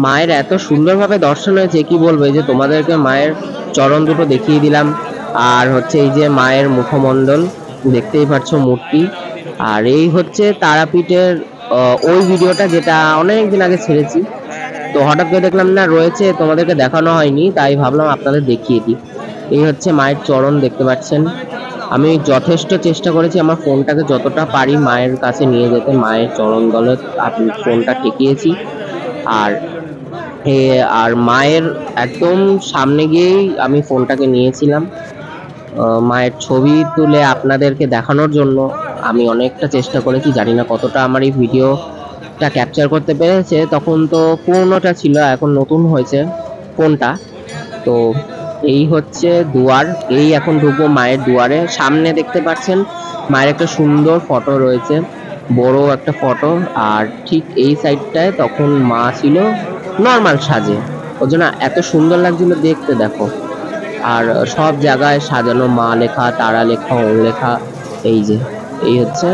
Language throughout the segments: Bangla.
মায়ের এত সুন্দরভাবে দর্শন হয়েছে কি বলবো। এই যে তোমাদেরকে মায়ের চরণ দুটো দেখিয়ে দিলাম, আর হচ্ছে এই যে মায়ের মুখমণ্ডল দেখতেই পাচ্ছ, মূর্তি। আর এই হচ্ছে তারাপীঠের ওই ভিডিওটা যেটা অনেক দিন আগে ছেড়েছি। তো হঠাৎ করে দেখলাম না রয়েছে, তোমাদেরকে দেখানো হয়নি, তাই ভাবলাম আপনাদের দেখিয়ে দিই। এই হচ্ছে মায়ের চরণ দেখতে পাচ্ছেন। আমি যথেষ্ট চেষ্টা করেছি আমার ফোনটাকে যতটা পারি মায়ের কাছে নিয়ে যেতে, মায়ের চরণ তলে আমি ফোনটা ঠেকিয়েছি। আর আর মায়ের একদম সামনে গিয়েই আমি ফোনটাকে নিয়েছিলাম। মায়ের ছবি তুলে আপনাদেরকে দেখানোর জন্য আমি অনেকটা চেষ্টা করেছি, জানি না কতটা আমার এই ভিডিওটা ক্যাপচার করতে পেরেছে। তখন তো পুরোনোটা ছিল, এখন নতুন হয়েছে ফোনটা। তো এই হচ্ছে দুয়ার, এই এখন ঢুকবো মায়ের দুয়ারে। সামনে দেখতে পাচ্ছেন মায়ের একটা সুন্দর ফটো রয়েছে, বড় একটা ফটো। আর ঠিক এই সাইডটায় তখন মা ছিল নর্মাল সাজে, ওই জন্য এত সুন্দর লাগছিল দেখতে, দেখো। আর সব জায়গায় সাজানো মা লেখা, তারা লেখা, ওম লেখা। এই যে এই হচ্ছে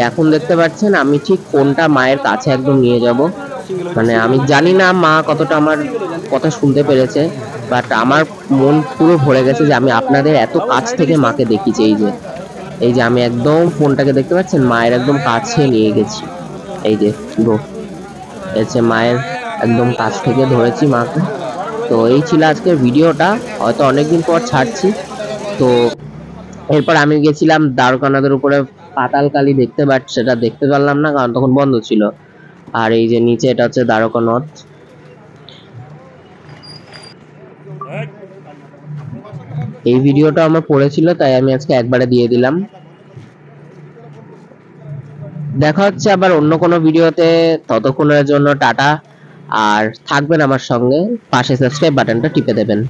এখন দেখতে পাচ্ছেন আমি ঠিক ফোনটা মায়ের কাছে একদম নিয়ে যাব। মানে আমি জানি না মা কতটা আমার কথা শুনতে পেরেছে, বাট আমার মন পুরো ভরে গেছে যে আমি আপনাদের এত কাছ থেকে মাকে দেখিছি। এই যে আমি একদম ফোনটাকে দেখতে পাচ্ছেন মায়ের একদম কাছে নিয়ে গেছি। এই যে পুরো এসে মায়ের একদম কাছ থেকে ধরেছি মাকে। তো এই ছিল আজকের ভিডিওটা, হয়তো অনেকদিন পর ছাড়ছি। তো এরপর আমি গেছিলাম দ্বারকানাথের উপরে পাতালকালী দেখতে, বাট সেটা দেখতে পারলাম না কারণ তখন বন্ধ ছিল। আর এই যে নিচে এটা হচ্ছে দ্বারকানাথ। এই ভিডিওটা আমার পড়েছিল তাই আমি আজকে একবারে দিয়ে দিলাম। দেখা হচ্ছে আবার অন্য কোনো ভিডিওতে, ততক্ষণের জন্য টাটা। আর থাকবেন আমার সঙ্গে, পাশে সাবস্ক্রাইব বাটনটা টিপে দেবেন।